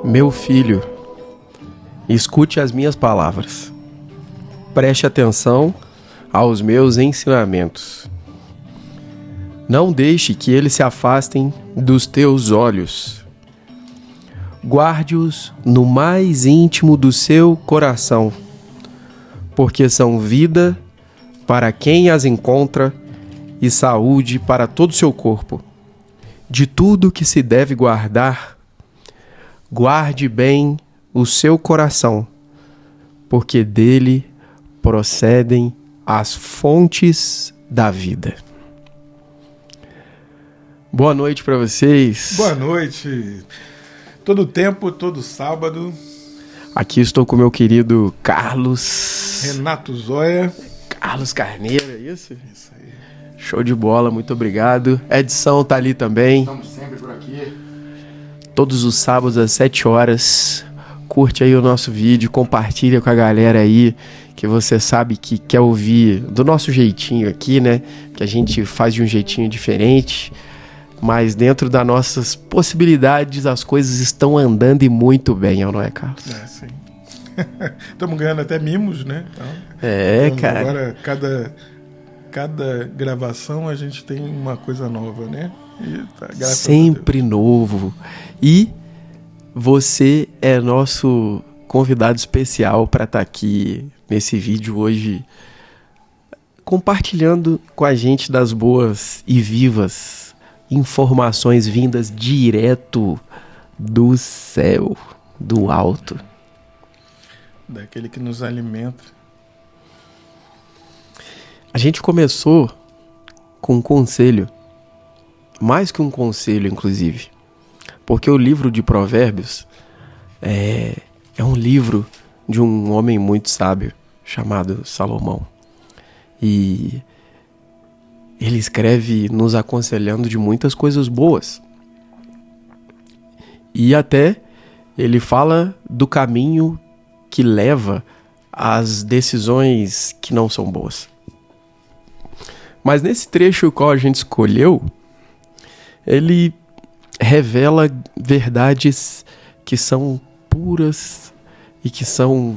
Meu filho, escute as minhas palavras. Preste atenção aos meus ensinamentos. Não deixe que eles se afastem dos teus olhos. Guarde-os no mais íntimo do seu coração, porque são vida para quem as encontra e saúde para todo o seu corpo. De tudo que se deve guardar, guarde bem o seu coração, porque dele procedem as fontes da vida. Boa noite para vocês. Boa noite. Todo tempo, todo sábado. Aqui estou com meu querido Carlos. Renato Zóia. Carlos Carneiro, é isso? Isso aí. Show de bola, muito obrigado. Edição tá ali também. Estamos sempre por aqui. Todos os sábados às 7 horas. Curte aí o nosso vídeo, compartilha com a galera aí que você sabe que quer ouvir do nosso jeitinho aqui, né? Que a gente faz de um jeitinho diferente, mas dentro das nossas possibilidades as coisas estão andando e muito bem, não é, Carlos? É, sim. Estamos ganhando até mimos, né? Então, cara. Agora, cada gravação a gente tem uma coisa nova, né? E tá, sempre novo. E você é nosso convidado especial para estar aqui nesse vídeo hoje, compartilhando com a gente das boas e vivas informações vindas direto do céu, do alto. Daquele que nos alimenta. A gente começou com um conselho, mais que um conselho, inclusive, porque o livro de Provérbios é um livro de um homem muito sábio chamado Salomão. E ele escreve nos aconselhando de muitas coisas boas. E até ele fala do caminho que leva às decisões que não são boas. Mas nesse trecho qual a gente escolheu, ele revela verdades que são puras e que são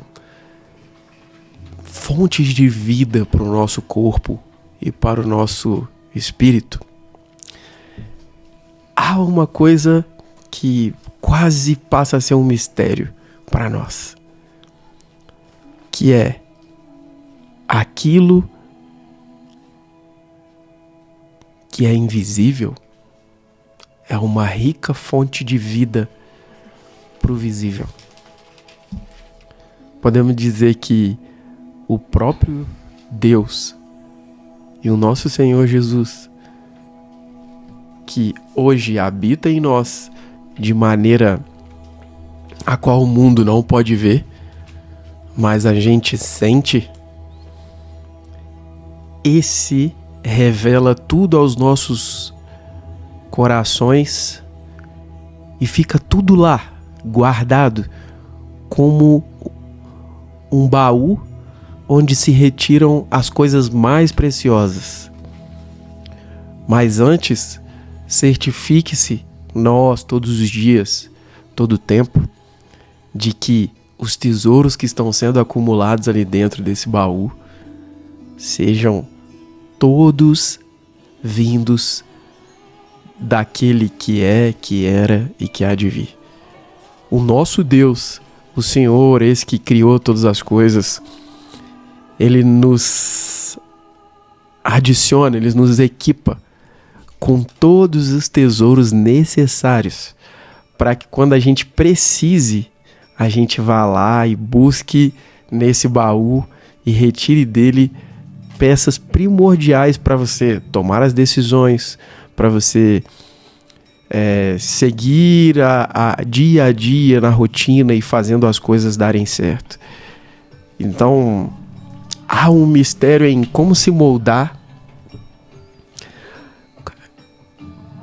fontes de vida para o nosso corpo e para o nosso espírito. Há uma coisa que quase passa a ser um mistério para nós, que é aquilo que é invisível é uma rica fonte de vida para o visível. Podemos dizer que o próprio Deus e o nosso Senhor Jesus, que hoje habita em nós de maneira a qual o mundo não pode ver, mas a gente sente, esse revela tudo aos nossos corações e fica tudo lá, guardado, como um baú onde se retiram as coisas mais preciosas. Mas antes, certifique-se, nós, todos os dias, todo o tempo, de que os tesouros que estão sendo acumulados ali dentro desse baú sejam todos vindos daquele que é, que era e que há de vir. O nosso Deus, o Senhor, esse que criou todas as coisas, Ele nos adiciona, Ele nos equipa com todos os tesouros necessários para que quando a gente precise, a gente vá lá e busque nesse baú e retire dele peças primordiais para você tomar as decisões, para você seguir dia a dia na rotina e fazendo as coisas darem certo. Então, há um mistério em como se moldar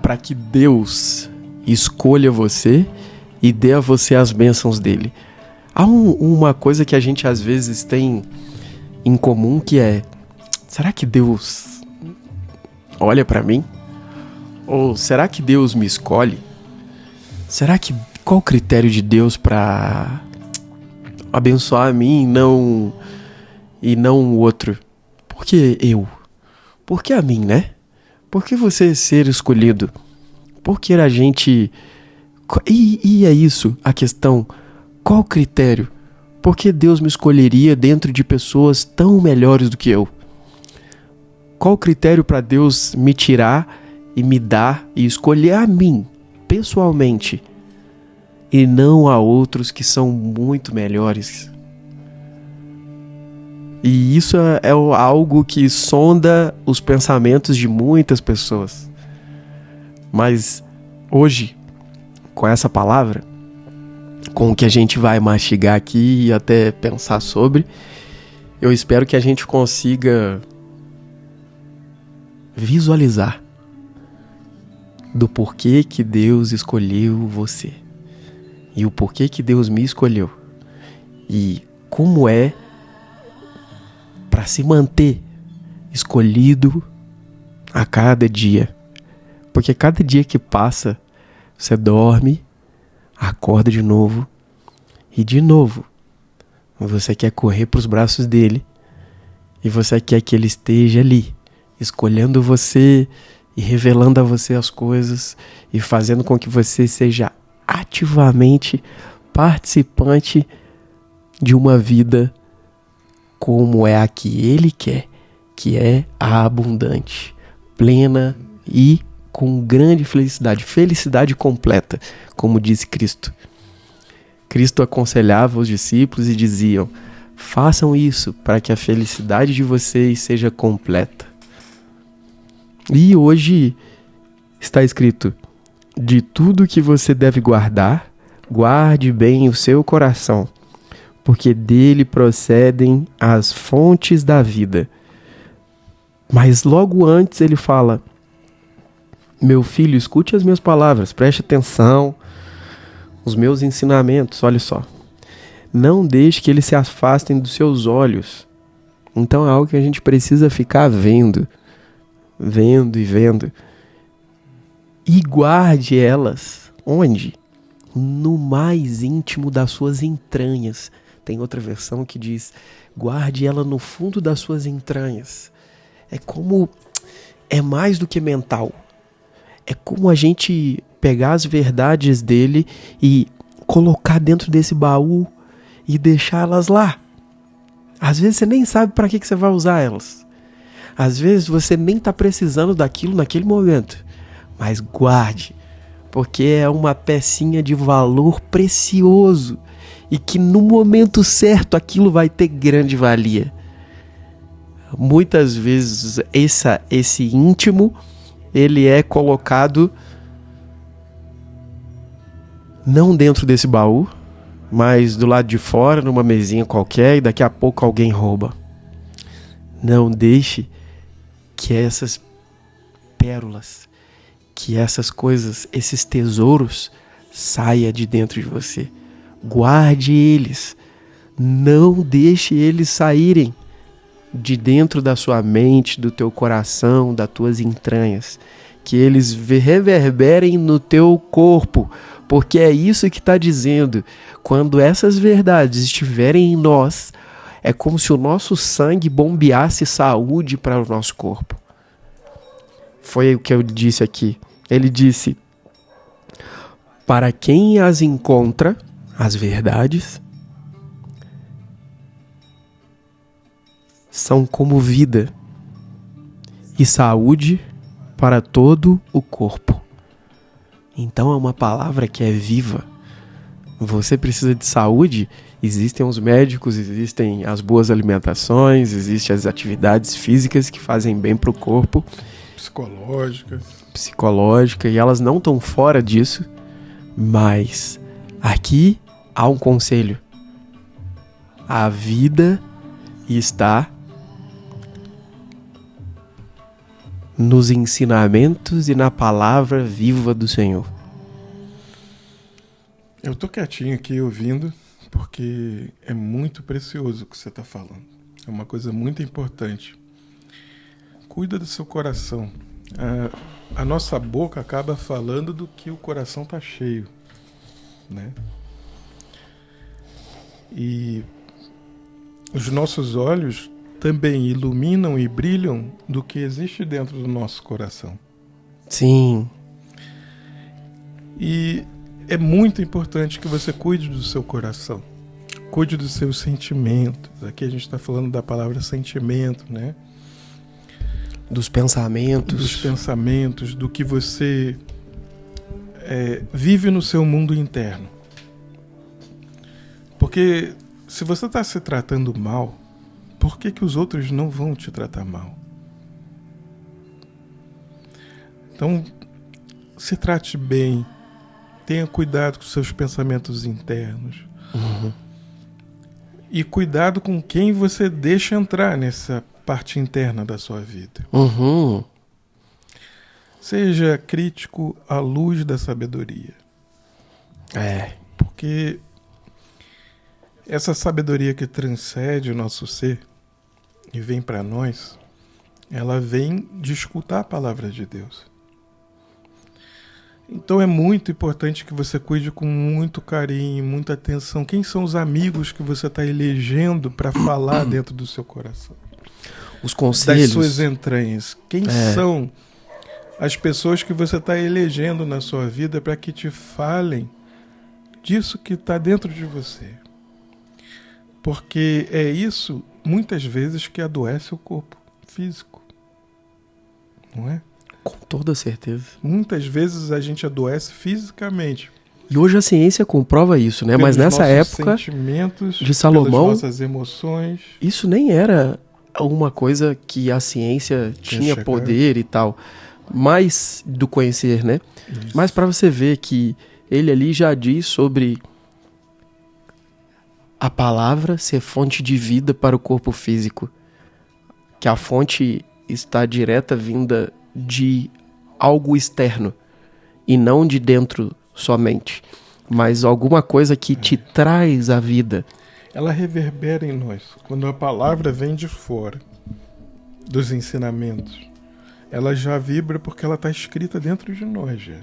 para que Deus escolha você e dê a você as bênçãos dele. Há uma coisa que a gente às vezes tem em comum, que é: será que Deus olha para mim? Ou será que Deus me escolhe? Será que qual o critério de Deus para abençoar a mim e não o outro? Por que eu? Por que a mim, né? Por que você ser escolhido? Por que a gente... E é isso a questão. Qual o critério? Por que Deus me escolheria dentro de pessoas tão melhores do que eu? Qual o critério para Deus me tirar e me dar e escolher a mim, pessoalmente, e não a outros que são muito melhores? E isso é algo que sonda os pensamentos de muitas pessoas. Mas hoje, com essa palavra, com o que a gente vai mastigar aqui e até pensar sobre, eu espero que a gente consiga visualizar do porquê que Deus escolheu você e o porquê que Deus me escolheu e como é para se manter escolhido a cada dia, porque cada dia que passa você dorme, acorda de novo você quer correr para os braços dele e você quer que ele esteja ali escolhendo você e revelando a você as coisas e fazendo com que você seja ativamente participante de uma vida como é a que ele quer, que é a abundante, plena e com grande felicidade completa, como disse Cristo. Cristo aconselhava os discípulos e diziam: façam isso para que a felicidade de vocês seja completa. E hoje está escrito: de tudo que você deve guardar, guarde bem o seu coração, porque dele procedem as fontes da vida. Mas logo antes ele fala: meu filho, escute as minhas palavras, preste atenção, os meus ensinamentos, olha só. Não deixe que eles se afastem dos seus olhos. Então é algo que a gente precisa ficar vendo. E guarde elas. Onde? No mais íntimo das suas entranhas. Tem outra versão que diz: guarde ela no fundo das suas entranhas. É mais do que mental. É como a gente pegar as verdades dele e colocar dentro desse baú e deixá-las lá. Às vezes você nem sabe para que você vai usar elas. Às vezes você nem está precisando daquilo naquele momento. Mas guarde, porque é uma pecinha de valor precioso e que no momento certo aquilo vai ter grande valia. Muitas vezes esse íntimo, ele é colocado não dentro desse baú, mas do lado de fora, numa mesinha qualquer, e daqui a pouco alguém rouba. Não deixe que essas pérolas, que essas coisas, esses tesouros saia de dentro de você. Guarde eles. Não deixe eles saírem de dentro da sua mente, do teu coração, das tuas entranhas. Que eles reverberem no teu corpo, porque é isso que está dizendo. Quando essas verdades estiverem em nós, é como se o nosso sangue bombeasse saúde para o nosso corpo. Foi o que eu disse aqui. Ele disse: para quem as encontra, as verdades, são como vida e saúde para todo o corpo. Então é uma palavra que é viva. Você precisa de saúde? Existem os médicos, existem as boas alimentações, existem as atividades físicas que fazem bem para o corpo. Psicológica, e elas não estão fora disso. Mas aqui há um conselho. A vida está nos ensinamentos e na palavra viva do Senhor. Eu tô quietinho aqui ouvindo, porque é muito precioso o que você está falando. É uma coisa muito importante. Cuida do seu coração. A nossa boca acaba falando do que o coração está cheio. né? E os nossos olhos também iluminam e brilham do que existe dentro do nosso coração. Sim. E é muito importante que você cuide do seu coração, cuide dos seus sentimentos. Aqui a gente está falando da palavra sentimento, né? Dos pensamentos. Dos pensamentos, do que você vive no seu mundo interno. Porque se você está se tratando mal, por que os outros não vão te tratar mal? Então, se trate bem, tenha cuidado com seus pensamentos internos. Uhum. E cuidado com quem você deixa entrar nessa parte interna da sua vida. Uhum. Seja crítico à luz da sabedoria. Porque essa sabedoria que transcende o nosso ser e vem para nós, ela vem de escutar a palavra de Deus. Então é muito importante que você cuide com muito carinho, muita atenção. Quem são os amigos que você está elegendo para falar dentro do seu coração? Os conselhos. Das suas entranhas. Quem são as pessoas que você está elegendo na sua vida para que te falem disso que está dentro de você? Porque é isso, muitas vezes, que adoece o corpo físico. Não é? Com toda certeza. Muitas vezes a gente adoece fisicamente. E hoje a ciência comprova isso, né? Mas nessa época de Salomão, pelas nossas emoções, isso nem era uma coisa que a ciência tinha poder e tal. Mais do conhecer, né? Isso. Mas para você ver que ele ali já diz sobre a palavra ser fonte de vida para o corpo físico. Que a fonte está direta vinda de algo externo e não de dentro somente, mas alguma coisa que te traz a vida. Ela reverbera em nós. Quando a palavra vem de fora dos ensinamentos, ela já vibra porque ela está escrita dentro de nós já.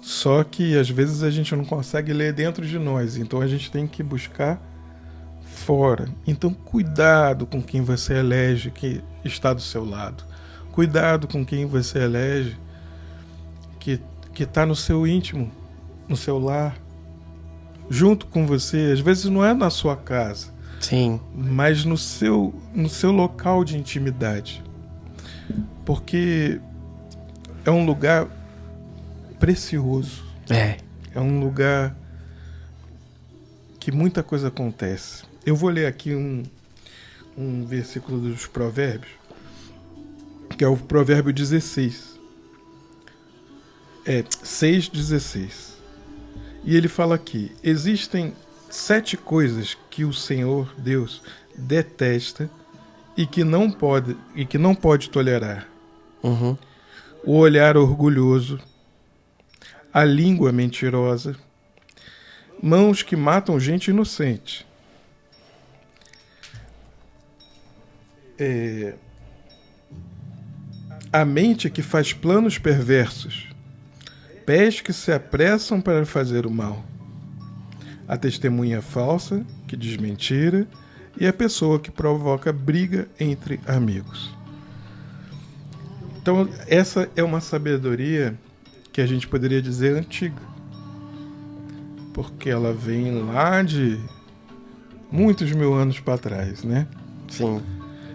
Só que às vezes a gente não consegue ler dentro de nós, então a gente tem que buscar fora. Então cuidado com quem você elege que está do seu lado. Cuidado com quem você elege que está no seu íntimo, no seu lar, junto com você. Às vezes não é na sua casa, sim, mas no seu local de intimidade. Porque é um lugar precioso. É um lugar que muita coisa acontece. Eu vou ler aqui um versículo dos Provérbios, que é o Provérbio 16. 6:16. E ele fala aqui: existem 7 coisas que o Senhor Deus detesta e que não pode tolerar. Uhum. O olhar orgulhoso, a língua mentirosa, mãos que matam gente inocente, a mente que faz planos perversos, pés que se apressam para fazer o mal, a testemunha falsa que diz mentira e a pessoa que provoca briga entre amigos. Então essa é uma sabedoria que a gente poderia dizer antiga, porque ela vem lá de muitos mil anos para trás, né? Sim.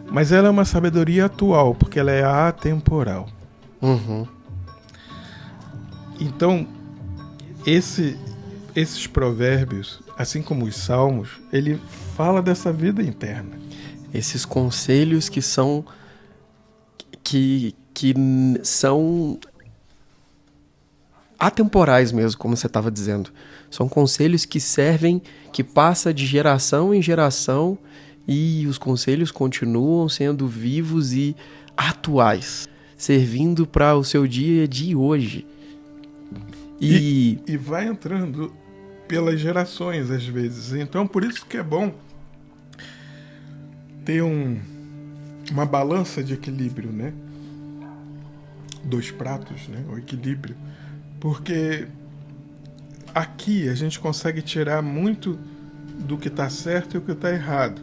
Mas ela é uma sabedoria atual, porque ela é atemporal. Uhum. Então, esses provérbios, assim como os salmos, ele fala dessa vida interna. Esses conselhos que são atemporais mesmo, como você estava dizendo. São conselhos que servem, que passa de geração em geração, e os conselhos continuam sendo vivos e atuais, servindo para o seu dia de hoje. E vai entrando pelas gerações, às vezes. Então, por isso que é bom ter uma balança de equilíbrio, né? 2 pratos, né? O equilíbrio. Porque aqui a gente consegue tirar muito do que está certo e o que está errado.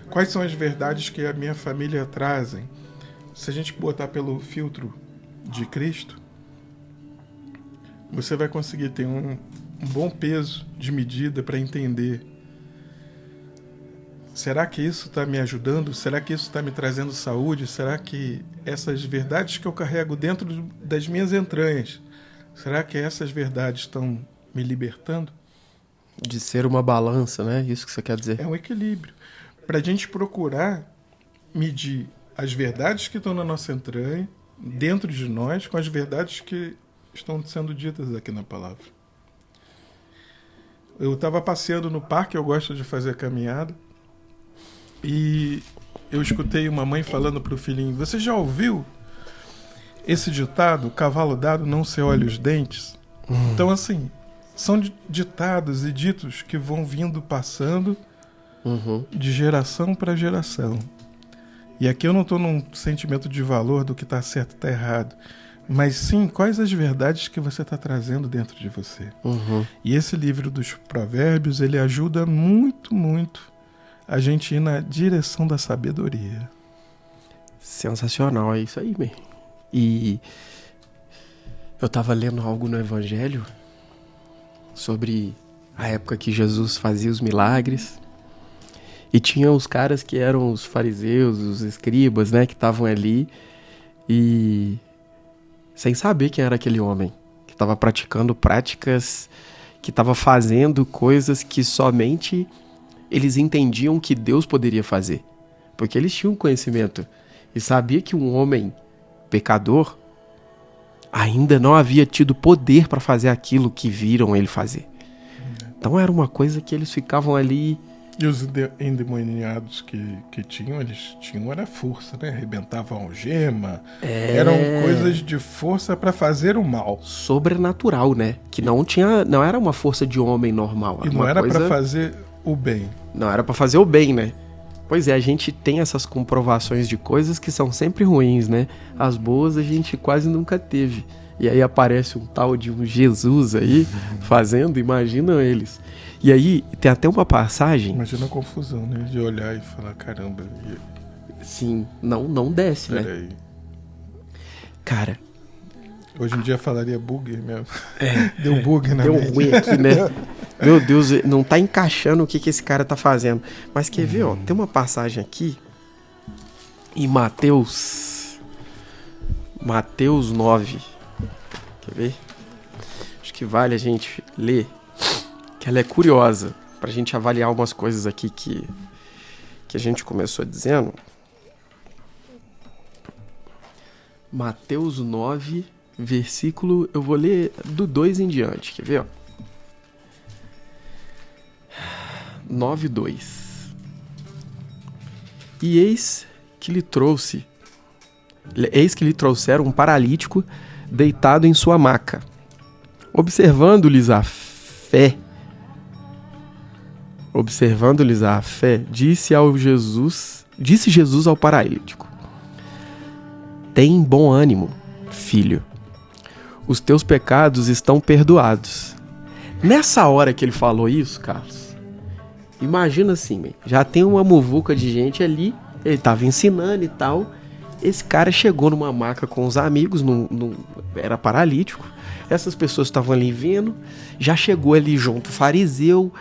Quais são as verdades que a minha família trazem? Se a gente botar pelo filtro de Cristo, você vai conseguir ter um bom peso de medida para entender. Será que isso está me ajudando? Será que isso está me trazendo saúde? Será que essas verdades que eu carrego dentro das minhas entranhas, será que essas verdades estão me libertando? De ser uma balança, né? Isso que você quer dizer. É um equilíbrio. Para a gente procurar medir as verdades que estão na nossa entranha, dentro de nós, com as verdades que estão sendo ditas aqui na palavra. Eu estava passeando no parque, eu gosto de fazer caminhada, e eu escutei uma mãe falando para o filhinho: você já ouviu esse ditado, cavalo dado não se olha os dentes? Então, assim, são ditados e ditos que vão vindo, passando de geração para geração. E aqui eu não estou num sentimento de valor do que está certo e está errado, mas sim, quais as verdades que você está trazendo dentro de você. E esse livro dos Provérbios, ele ajuda muito, muito a gente ir na direção da sabedoria. Sensacional, é isso aí, man. E eu estava lendo algo no Evangelho sobre a época que Jesus fazia os milagres. E tinha os caras que eram os fariseus, os escribas, né, que estavam ali e sem saber quem era aquele homem, que estava praticando práticas, que estava fazendo coisas que somente eles entendiam que Deus poderia fazer. Porque eles tinham conhecimento e sabia que um homem pecador ainda não havia tido poder para fazer aquilo que viram ele fazer. Então era uma coisa que eles ficavam ali. E os endemoniados que tinham, eles tinham era força, né? Arrebentavam a algema. Eram coisas de força para fazer o mal. Sobrenatural, né? Que não era uma força de homem normal. E não era para fazer o bem. Não era para fazer o bem, né? Pois é, a gente tem essas comprovações de coisas que são sempre ruins, né? As boas a gente quase nunca teve. E aí aparece um tal de um Jesus aí fazendo, imagina eles. E aí tem até uma passagem... Imagina a confusão, né? De olhar e falar, caramba... Sim, não desce, né? Peraí. Cara... Hoje em dia falaria bug mesmo. Deu bug na Deu mente. ruim aqui, né? Meu Deus, não tá encaixando o que esse cara tá fazendo. Mas quer ver, ó? Tem uma passagem aqui em Mateus 9. Quer ver? Acho que vale a gente ler, que ela é curiosa, pra gente avaliar umas coisas aqui que a gente começou dizendo. Mateus 9, versículo... Eu vou ler do 2 em diante, quer ver, ó? 9:2. E eis que lhe trouxeram um paralítico deitado em sua maca. Observando-lhes a fé, disse Jesus ao paralítico: tem bom ânimo, filho. Os teus pecados estão perdoados. Nessa hora que ele falou isso, Carlos, imagina assim, já tem uma muvuca de gente ali, ele tava ensinando e tal. Esse cara chegou numa maca com os amigos, era paralítico. Essas pessoas estavam ali vendo. Já chegou ali junto fariseu,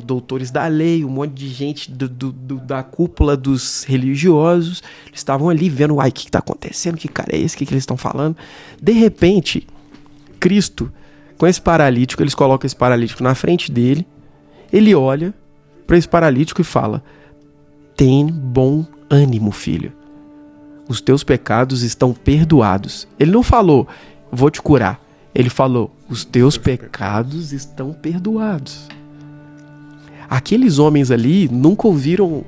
doutores da lei, um monte de gente da cúpula dos religiosos. Eles estavam ali vendo, uai, o que está acontecendo? Que cara é esse? O que eles estão falando? De repente, Cristo, com esse paralítico, eles colocam esse paralítico na frente dele. Ele olha para esse paralítico e fala: tem bom ânimo, filho. Os teus pecados estão perdoados. Ele não falou, vou te curar. Ele falou, os teus pecados estão perdoados. Aqueles homens ali nunca ouviram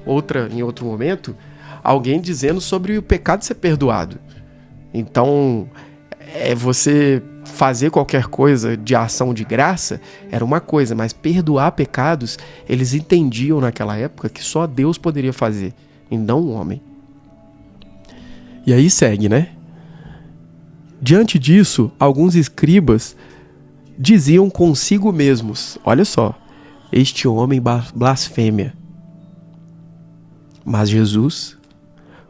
em outro momento alguém dizendo sobre o pecado ser perdoado. Então, você fazer qualquer coisa de ação de graça era uma coisa, mas perdoar pecados, eles entendiam naquela época que só Deus poderia fazer, e não o homem. E aí segue, né? Diante disso, alguns escribas diziam consigo mesmos: olha só, este homem blasfêmia. Mas Jesus,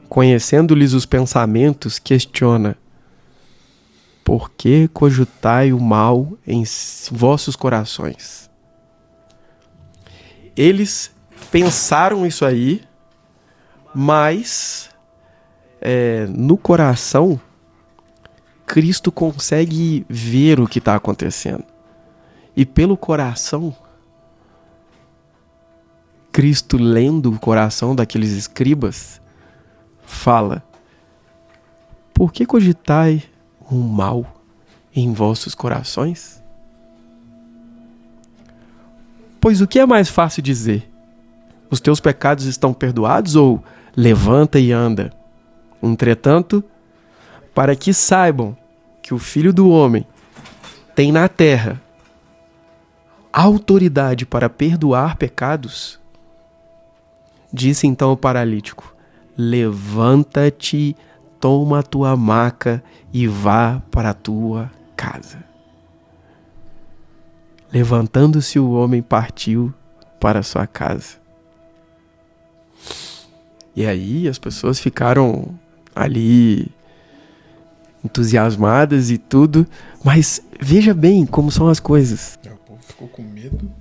conhecendo-lhes os pensamentos, questiona: por que cogitai o mal em vossos corações? Eles pensaram isso aí, mas no coração, Cristo consegue ver o que está acontecendo. E pelo coração, Cristo, lendo o coração daqueles escribas, fala: por que cogitai o mal em vossos corações? Pois o que é mais fácil dizer? Os teus pecados estão perdoados, ou levanta e anda? Entretanto, para que saibam que o Filho do Homem tem na terra autoridade para perdoar pecados, disse então o paralítico: levanta-te, toma a tua maca e vá para a tua casa. Levantando-se, o homem partiu para a sua casa. E aí as pessoas ficaram ali entusiasmadas e tudo, mas veja bem como são as coisas. O povo ficou com medo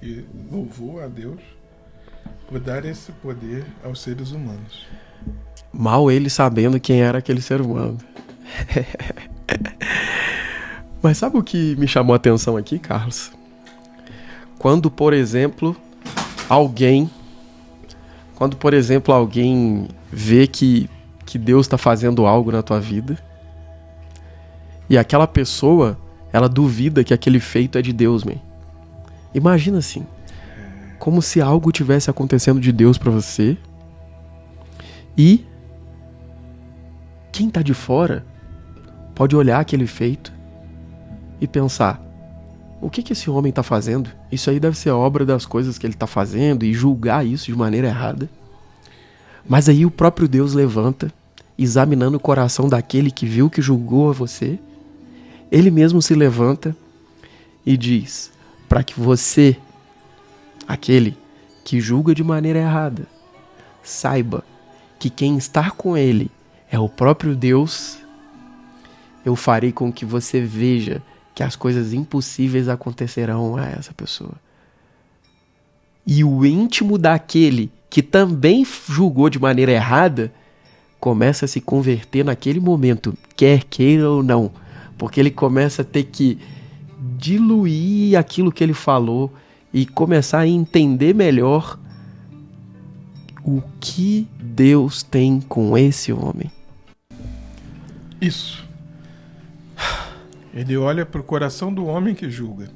e louvou a Deus por dar esse poder aos seres humanos. Mal ele sabendo quem era aquele ser humano. Mas sabe o que me chamou a atenção aqui, Carlos? Quando, por exemplo, alguém vê que Deus está fazendo algo na tua vida e aquela pessoa, ela duvida que aquele feito é de Deus, man. Imagina assim, como se algo tivesse acontecendo de Deus para você e quem tá de fora pode olhar aquele feito e pensar: o que esse homem está fazendo? Isso aí deve ser obra das coisas que ele está fazendo, e julgar isso de maneira errada. Mas aí o próprio Deus levanta, examinando o coração daquele que viu que julgou a você. Ele mesmo se levanta e diz: para que você, aquele que julga de maneira errada, saiba que quem está com ele é o próprio Deus, eu farei com que você veja que as coisas impossíveis acontecerão a essa pessoa. E o íntimo daquele que também julgou de maneira errada começa a se converter naquele momento, quer queira ou não, porque ele começa a ter que diluir aquilo que ele falou e começar a entender melhor o que Deus tem com esse homem. Isso. Ele olha para o coração do homem que julga.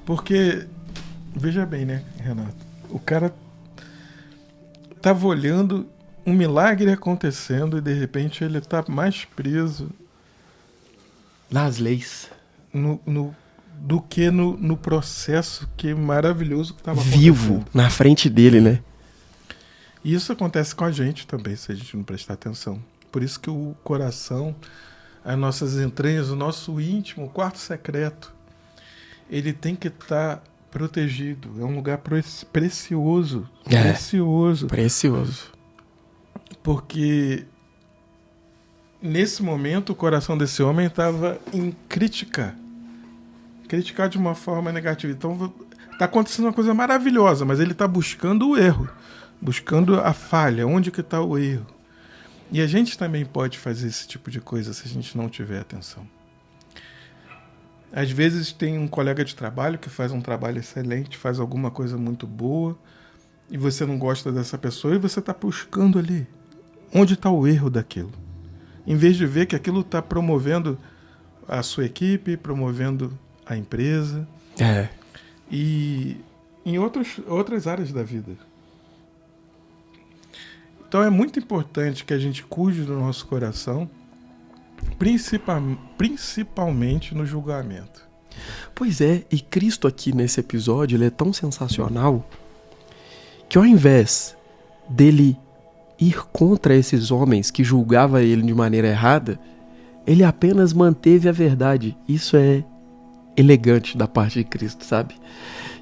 Porque, veja bem, né, Renato? O cara estava olhando um milagre acontecendo e de repente ele está mais preso nas leis do que no processo que maravilhoso que estava acontecendo. Vivo na frente dele, né? E isso acontece com a gente também, se a gente não prestar atenção. Por isso que o coração, as nossas entranhas, o nosso íntimo, o quarto secreto, ele tem que estar protegido. É um lugar precioso. Precioso. Porque nesse momento o coração desse homem estava em criticar de uma forma negativa. Então está acontecendo uma coisa maravilhosa, mas ele está buscando o erro, buscando a falha, onde que está o erro. E a gente também pode fazer esse tipo de coisa se a gente não tiver atenção. Às vezes tem um colega de trabalho que faz um trabalho excelente, faz alguma coisa muito boa, e você não gosta dessa pessoa e você está buscando ali onde está o erro daquilo. Em vez de ver que aquilo está promovendo a sua equipe, promovendo a empresa e em outras áreas da vida. Então é muito importante que a gente cuide do nosso coração, principalmente no julgamento. Pois é, e Cristo aqui nesse episódio, ele é tão sensacional que ao invés dele ir contra esses homens que julgavam ele de maneira errada, Ele apenas manteve a verdade. Isso é elegante da parte de Cristo, sabe?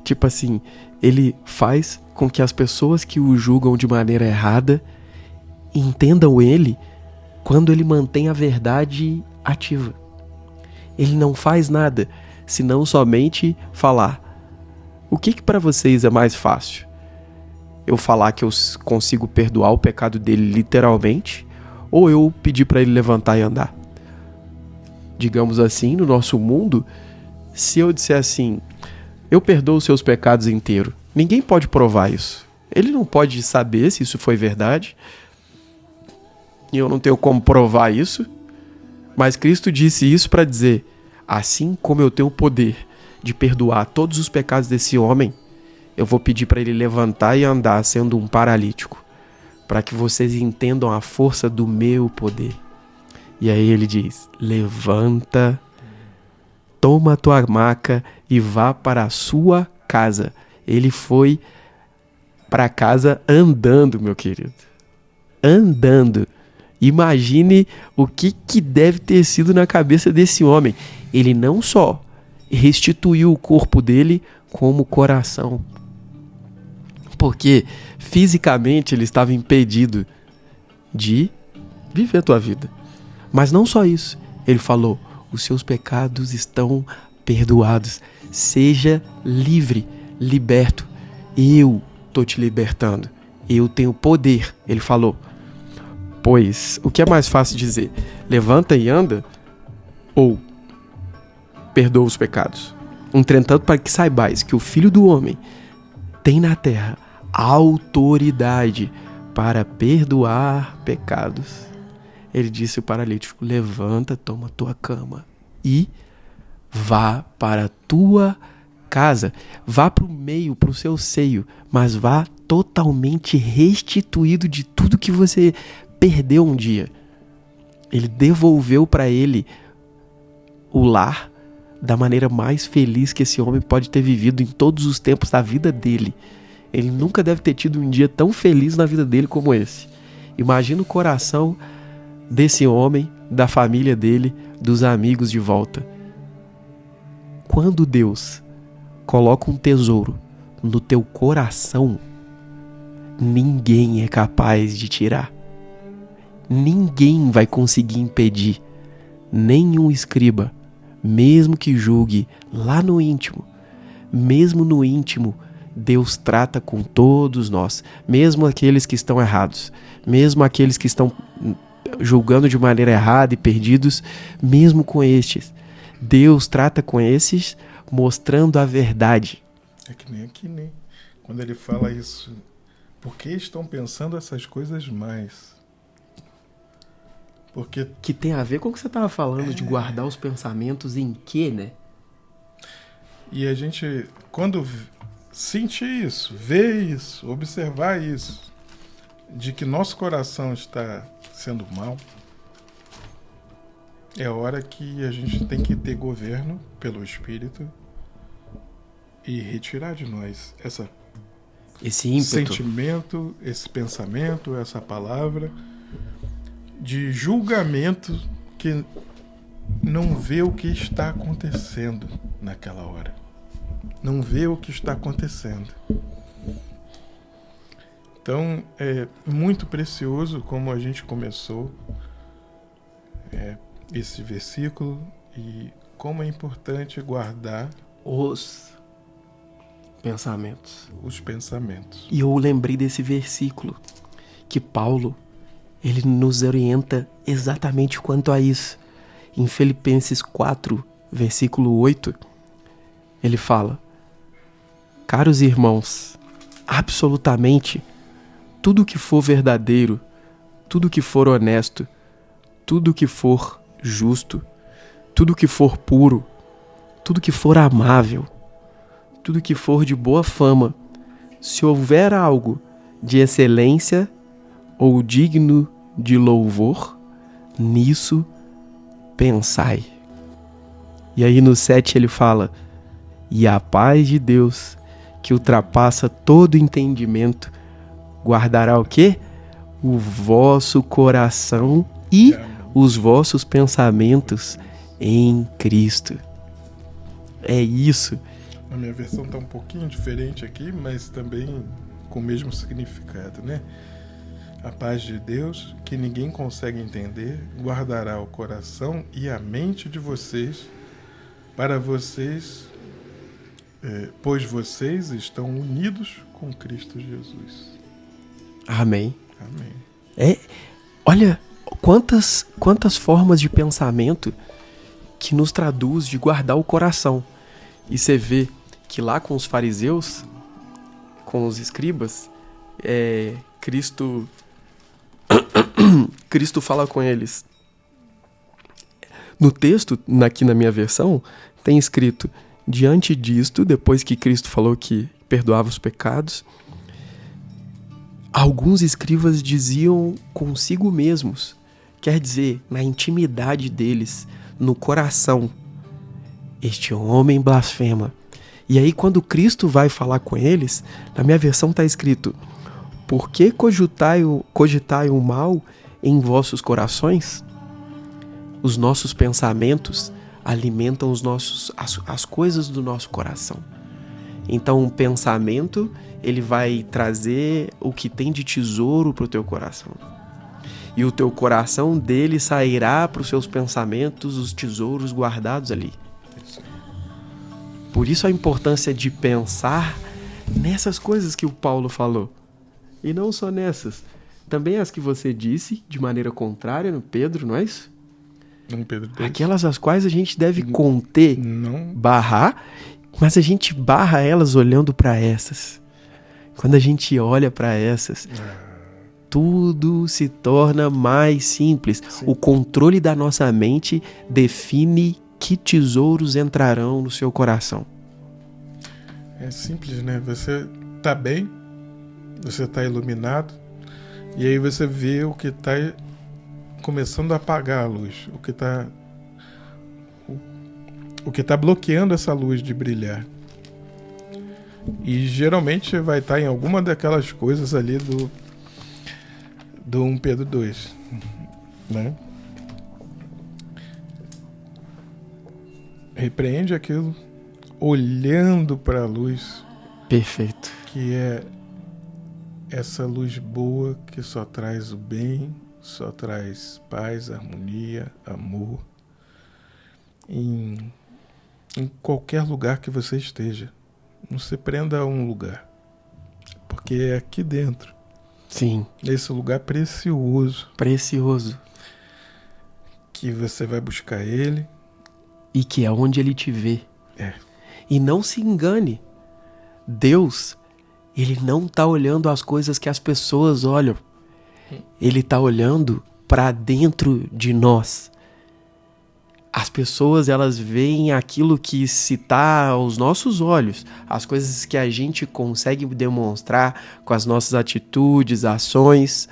Tipo assim, ele faz com que as pessoas que o julgam de maneira errada entendam ele quando ele mantém a verdade ativa. Ele não faz nada, senão somente falar. O que para vocês é mais fácil? Eu falar que eu consigo perdoar o pecado dele literalmente, ou eu pedir para ele levantar e andar? Digamos assim, no nosso mundo, se eu disser assim, eu perdoo os seus pecados inteiros, ninguém pode provar isso. Ele não pode saber se isso foi verdade, e eu não tenho como provar isso, mas Cristo disse isso para dizer, assim como eu tenho o poder de perdoar todos os pecados desse homem, eu vou pedir para ele levantar e andar sendo um paralítico, para que vocês entendam a força do meu poder. E aí ele diz, levanta, toma a tua maca e vá para a sua casa. Ele foi para casa andando, meu querido. Andando. Imagine o que deve ter sido na cabeça desse homem. Ele não só restituiu o corpo dele, como o coração. Porque fisicamente ele estava impedido de viver a tua vida. Mas não só isso. Ele falou, os seus pecados estão perdoados. Seja livre, liberto. Eu estou te libertando. Eu tenho poder. Ele falou. Pois, o que é mais fácil dizer? Levanta e anda? Ou perdoa os pecados? Entretanto, para que saibais que o Filho do Homem tem na terra autoridade para perdoar pecados. Ele disse ao paralítico, levanta, toma tua cama e vá para a tua casa. Vá para o meio, para o seu seio, mas vá totalmente restituído de tudo que você perdeu um dia. Ele devolveu para ele o lar da maneira mais feliz que esse homem pode ter vivido em todos os tempos da vida dele. Ele nunca deve ter tido um dia tão feliz na vida dele como esse. Imagina o coração desse homem, da família dele, dos amigos de volta. Quando Deus coloca um tesouro no teu coração, ninguém é capaz de tirar. Ninguém vai conseguir impedir, nenhum escriba, mesmo que julgue lá no íntimo. Mesmo no íntimo, Deus trata com todos nós, mesmo aqueles que estão errados, mesmo aqueles que estão julgando de maneira errada e perdidos, mesmo com estes. Deus trata com esses, mostrando a verdade. É que nem aqui, né? Quando ele fala isso, por que estão pensando essas coisas mais? Porque que tem a ver com o que você estava falando de guardar os pensamentos em quê, né? E a gente, quando sentir isso, ver isso, observar isso, de que nosso coração está sendo mau, é hora que a gente tem que ter governo pelo Espírito e retirar de nós esse ímpeto, sentimento, esse pensamento, essa palavra de julgamento que não vê o que está acontecendo naquela hora. Não vê o que está acontecendo. Então, é muito precioso como a gente começou esse versículo e como é importante guardar os pensamentos. E eu lembrei desse versículo que Paulo, ele nos orienta exatamente quanto a isso. Em Filipenses 4, versículo 8, ele fala: caros irmãos, absolutamente tudo que for verdadeiro, tudo que for honesto, tudo que for justo, tudo que for puro, tudo que for amável, tudo que for de boa fama, se houver algo de excelência ou digno de louvor, nisso pensai. E aí no 7 ele fala: e a paz de Deus, que ultrapassa todo entendimento, guardará o quê? O vosso coração e os vossos pensamentos em Cristo. É isso. A minha versão está um pouquinho diferente aqui, mas também com o mesmo significado, né? A paz de Deus, que ninguém consegue entender, guardará o coração e a mente de vocês, para vocês, pois vocês estão unidos com Cristo Jesus. Amém. Amém. Olha quantas formas de pensamento que nos traduz de guardar o coração. E você vê que lá com os fariseus, com os escribas, Cristo fala com eles. No texto, aqui na minha versão, tem escrito: diante disto, depois que Cristo falou que perdoava os pecados, alguns escribas diziam consigo mesmos, quer dizer, na intimidade deles, no coração: este homem blasfema. E aí, quando Cristo vai falar com eles, na minha versão está escrito: por que cogitai o mal em vossos corações? Os nossos pensamentos alimentam as coisas do nosso coração. Então, o pensamento, ele vai trazer o que tem de tesouro para o teu coração. E o teu coração dele sairá para os seus pensamentos os tesouros guardados ali. Por isso a importância de pensar nessas coisas que o Paulo falou. E não só nessas. Também as que você disse, de maneira contrária, no Pedro, não é isso? No Pedro 2. Aquelas as quais a gente deve conter, não barrar, mas a gente barra elas olhando para essas. Quando a gente olha para essas, tudo se torna mais simples. Sim. O controle da nossa mente define que tesouros entrarão no seu coração. É simples, né? Você tá bem, você tá iluminado, e aí você vê o que tá começando a apagar a luz, o que tá bloqueando essa luz de brilhar. E geralmente vai estar em alguma daquelas coisas ali do 1 Pedro 2, né? Repreende aquilo olhando para a luz. Perfeito. Que é essa luz boa que só traz o bem, só traz paz, harmonia, amor. Em qualquer lugar que você esteja. Não se prenda a um lugar. Porque é aqui dentro. Sim. Esse lugar precioso. Precioso. Que você vai buscar ele. E que é onde ele te vê. É. E não se engane. Deus, ele não está olhando as coisas que as pessoas olham. Ele está olhando para dentro de nós. As pessoas, elas veem aquilo que se está aos nossos olhos, as coisas que a gente consegue demonstrar com as nossas atitudes, ações,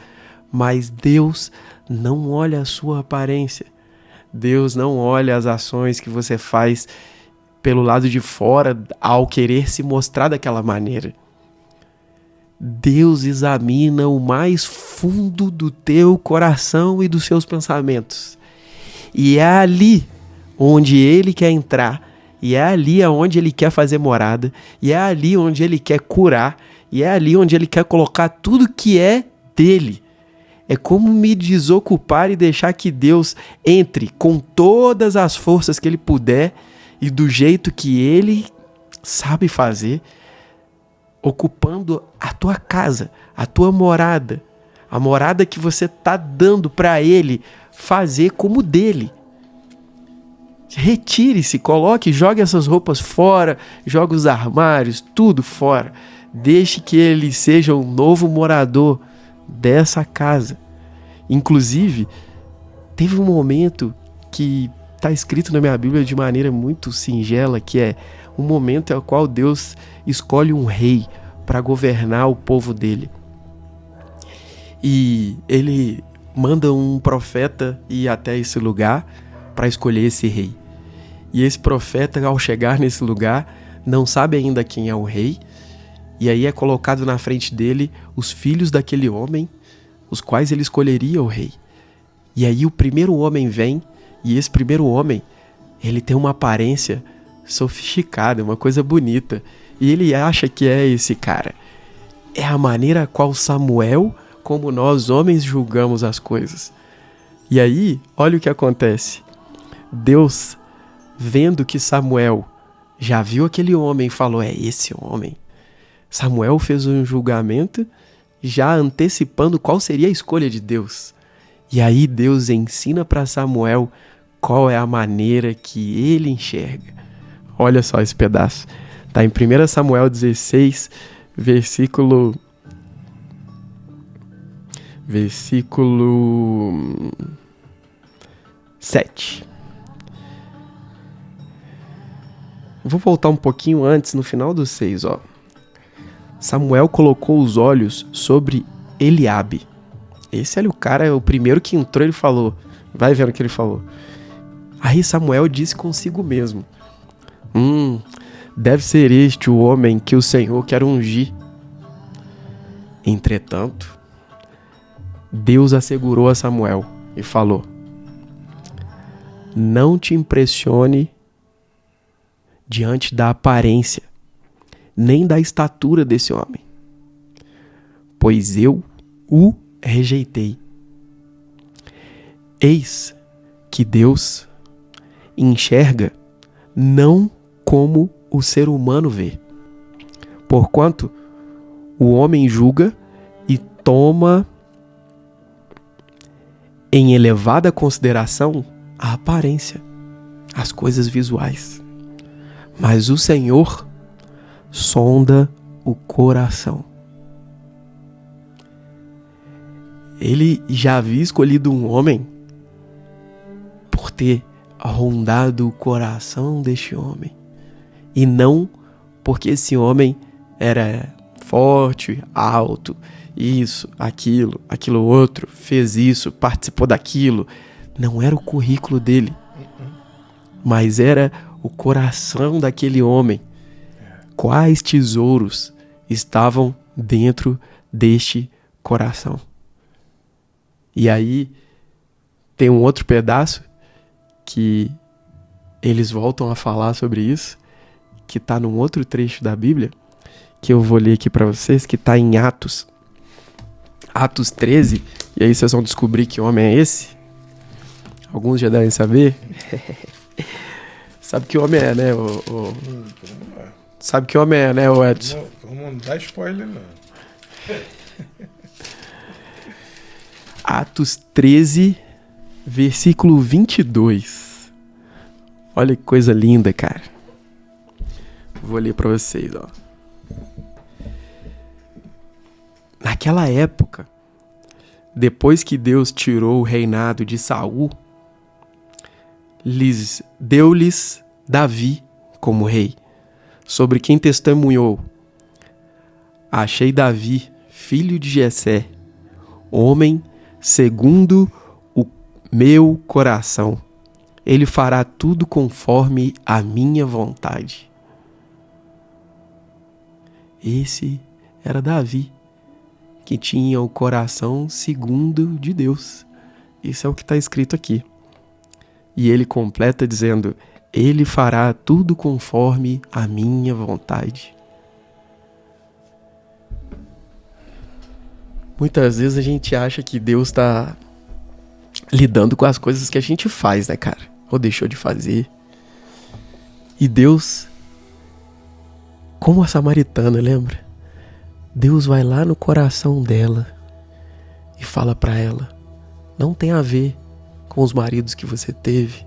mas Deus não olha a sua aparência. Deus não olha as ações que você faz pelo lado de fora ao querer se mostrar daquela maneira. Deus examina o mais fundo do teu coração e dos seus pensamentos. E é ali onde ele quer entrar, e é ali onde ele quer fazer morada, e é ali onde ele quer curar, e é ali onde ele quer colocar tudo que é dele. É como me desocupar e deixar que Deus entre com todas as forças que ele puder e do jeito que ele sabe fazer, ocupando a tua casa, a tua morada, a morada que você está dando para ele fazer como dele. Retire-se, coloque, jogue essas roupas fora, jogue os armários, tudo fora. Deixe que ele seja um novo morador dessa casa. Inclusive, teve um momento que está escrito na minha Bíblia de maneira muito singela, que é um momento ao qual Deus escolhe um rei para governar o povo dele. E ele manda um profeta ir até esse lugar para escolher esse rei. E esse profeta, ao chegar nesse lugar, não sabe ainda quem é o rei. E aí é colocado na frente dele os filhos daquele homem, os quais ele escolheria o rei. E aí o primeiro homem vem, e esse primeiro homem, ele tem uma aparência sofisticada, uma coisa bonita. E ele acha que é esse cara. É a maneira a qual Samuel, como nós homens, julgamos as coisas. E aí, olha o que acontece. Deus, vendo que Samuel já viu aquele homem e falou, é esse homem. Samuel fez um julgamento já antecipando qual seria a escolha de Deus. E aí Deus ensina para Samuel qual é a maneira que ele enxerga. Olha só esse pedaço. Está em 1 Samuel 16, versículo 7. Vou voltar um pouquinho antes, no final do 6, ó. Samuel colocou os olhos sobre Eliabe. Esse é o cara, o primeiro que entrou, ele falou. Vai vendo o que ele falou. Aí Samuel disse consigo mesmo. Deve ser este o homem que o Senhor quer ungir. Entretanto, Deus assegurou a Samuel e falou: não te impressione diante da aparência, nem da estatura desse homem, pois eu o rejeitei. Eis que Deus enxerga não como o ser humano vê, porquanto o homem julga e toma em elevada consideração a aparência, as coisas visuais. Mas o Senhor sonda o coração. Ele já havia escolhido um homem por ter rondado o coração deste homem. E não porque esse homem era forte, alto, isso, aquilo outro, fez isso, participou daquilo. Não era o currículo dele, mas era o coração daquele homem. Quais tesouros estavam dentro deste coração? E aí tem um outro pedaço que eles voltam a falar sobre isso, que está num outro trecho da Bíblia, que eu vou ler aqui para vocês, que está em Atos 13, e aí vocês vão descobrir que homem é esse. Alguns já devem saber. Sabe que homem é, né, Sabe que homem é, né, o Edson? Não dá spoiler, não. Atos 13, versículo 22. Olha que coisa linda, cara. Vou ler para vocês, ó. Naquela época, depois que Deus tirou o reinado de Saul, deu-lhes Davi como rei, sobre quem testemunhou: achei Davi, filho de Jessé, homem segundo o meu coração. Ele fará tudo conforme a minha vontade. Esse era Davi, que tinha o coração segundo de Deus. Isso é o que está escrito aqui. E ele completa dizendo: ele fará tudo conforme a minha vontade. Muitas vezes a gente acha que Deus está lidando com as coisas que a gente faz, né, cara? Ou deixou de fazer. E Deus, como a samaritana, lembra? Deus vai lá no coração dela e fala para ela: não tem a ver com os maridos que você teve,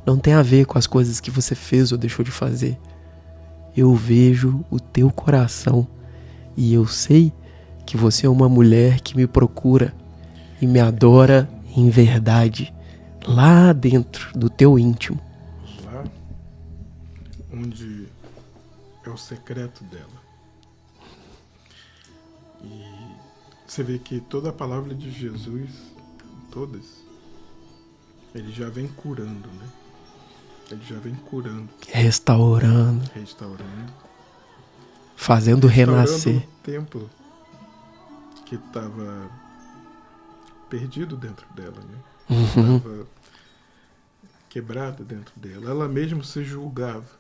não tem a ver com as coisas que você fez ou deixou de fazer. Eu vejo o teu coração e eu sei que você é uma mulher que me procura e me adora em verdade, lá dentro do teu íntimo. Lá onde é o secreto dela. E você vê que toda a palavra de Jesus, todas, ele já vem curando, né? Ele já vem curando. Restaurando. Fazendo renascer. O templo que estava perdido dentro dela, né? Uhum. Estava quebrado dentro dela. Ela mesma se julgava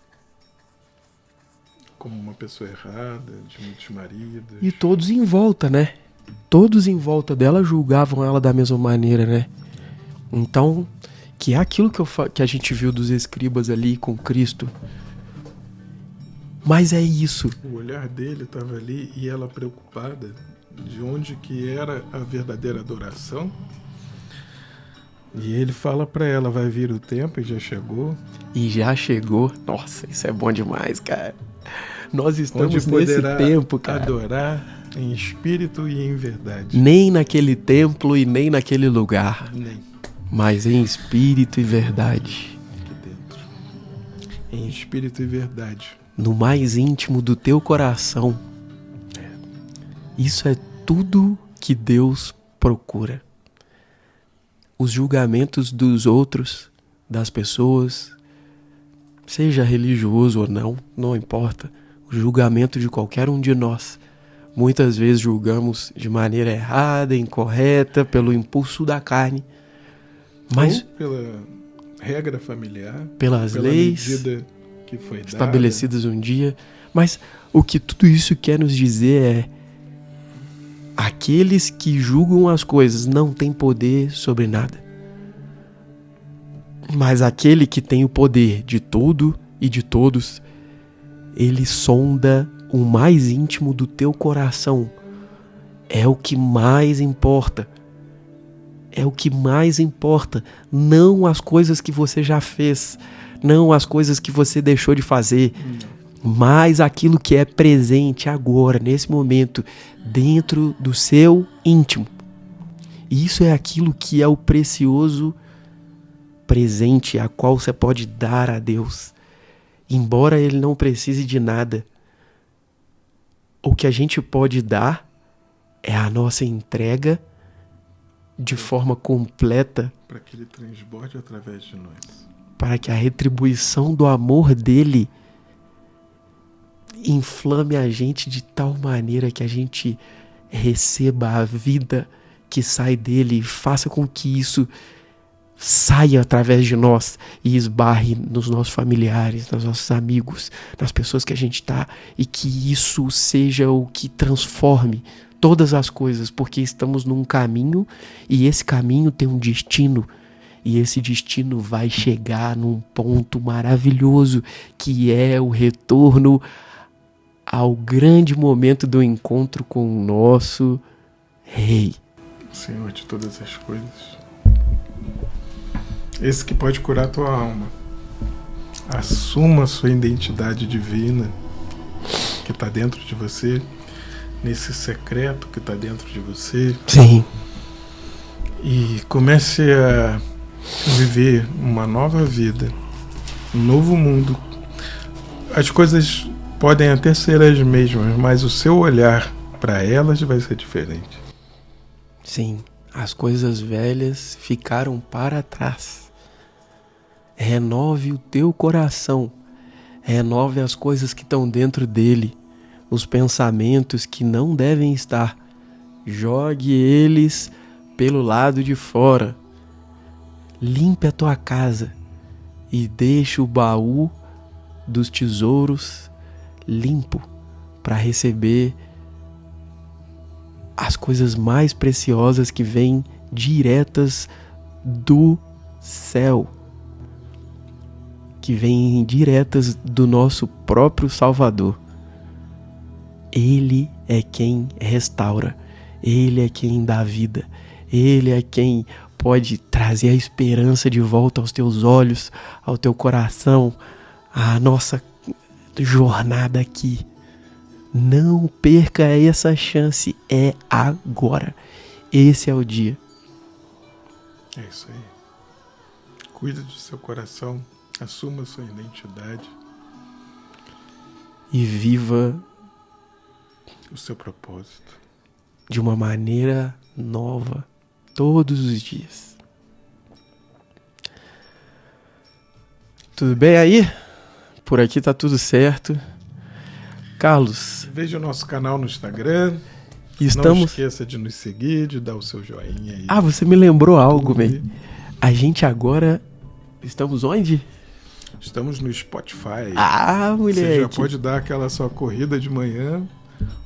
como uma pessoa errada, de muitos maridos. E todos em volta, né? Todos em volta dela julgavam ela da mesma maneira, né? Então, que é aquilo que a gente viu dos escribas ali com Cristo. Mas é isso. O olhar dele estava ali e ela preocupada de onde que era a verdadeira adoração. E ele fala para ela, vai vir o tempo, e já chegou. E já chegou. Nossa, isso é bom demais, cara. Nós estamos onde nesse poderá tempo, cara. adorar em espírito e em verdade. Nem naquele templo e nem naquele lugar. Nem Mas em espírito e verdade. aqui dentro. Em espírito e verdade. No mais íntimo do teu coração. Isso é tudo que Deus procura. Os julgamentos dos outros, das pessoas, seja religioso ou não, não importa. O julgamento de qualquer um de nós. Muitas vezes julgamos de maneira errada, incorreta, pelo impulso da carne. Mas ou pela regra familiar, pelas pela leis medida que foi estabelecidas um dia. Mas o que tudo isso quer nos dizer é: aqueles que julgam as coisas não têm poder sobre nada. Mas aquele que tem o poder de tudo e de todos, ele sonda o mais íntimo do teu coração. É o que mais importa. É o que mais importa. Não as coisas que você já fez. Não as coisas que você deixou de fazer. Mas aquilo que é presente agora, nesse momento, dentro do seu íntimo. E isso é aquilo que é o precioso presente a qual você pode dar a Deus. Embora Ele não precise de nada, o que a gente pode dar é a nossa entrega de forma completa para que Ele transborde através de nós. Para que a retribuição do amor dele inflame a gente de tal maneira que a gente receba a vida que sai dele e faça com que isso saia através de nós e esbarre nos nossos familiares, nos nossos amigos, nas pessoas que a gente está, e que isso seja o que transforme todas as coisas, porque estamos num caminho e esse caminho tem um destino. E esse destino vai chegar num ponto maravilhoso, que é o retorno ao grande momento do encontro com o nosso Rei. Senhor de todas as coisas. Esse que pode curar a tua alma. Assuma a sua identidade divina que está dentro de você, nesse secreto que está dentro de você. Sim. E comece a viver uma nova vida, um novo mundo. As coisas podem até ser as mesmas, mas o seu olhar para elas vai ser diferente. Sim, as coisas velhas ficaram para trás. Renove o teu coração, renove as coisas que estão dentro dele, os pensamentos que não devem estar. Jogue eles pelo lado de fora. Limpe a tua casa e deixe o baú dos tesouros limpo para receber as coisas mais preciosas que vêm diretas do céu, que vêm diretas do nosso próprio Salvador. Ele é quem restaura, Ele é quem dá vida, Ele é quem pode trazer a esperança de volta aos teus olhos, ao teu coração, à nossa jornada aqui. Não perca essa chance, é agora. Esse é o dia. É isso aí. Cuida do seu coração, assuma a sua identidade. E viva o seu propósito de uma maneira nova todos os dias. Tudo bem aí? Por aqui tá tudo certo. Carlos, veja o nosso canal no Instagram, E Não estamos... esqueça de nos seguir, de dar o seu joinha aí. Ah, você me lembrou algo, man. A gente agora... Estamos onde? Estamos no Spotify. Ah, moleque. Você já pode dar aquela sua corrida de manhã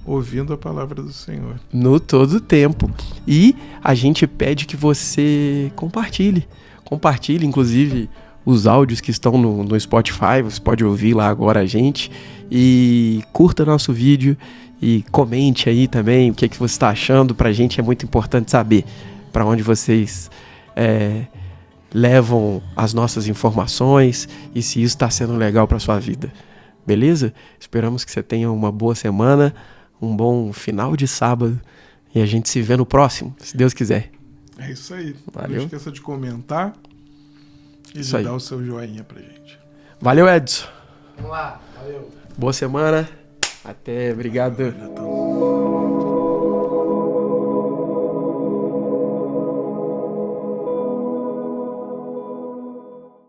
ouvindo a palavra do Senhor. No todo tempo. E a gente pede que você compartilhe. Compartilhe, inclusive, os áudios que estão no Spotify. Você pode ouvir lá agora a gente. E curta nosso vídeo. E comente aí também o que você está achando. Pra gente é muito importante saber para onde vocês levam as nossas informações e se isso está sendo legal para sua vida. Beleza? Esperamos que você tenha uma boa semana, um bom final de sábado e a gente se vê no próximo, se Deus quiser. É isso aí. Valeu. Não esqueça de comentar e Isso de aí. dar o seu joinha pra gente. Valeu, Edson. Vamos lá. Valeu. Boa semana. Até. Obrigado. Valeu,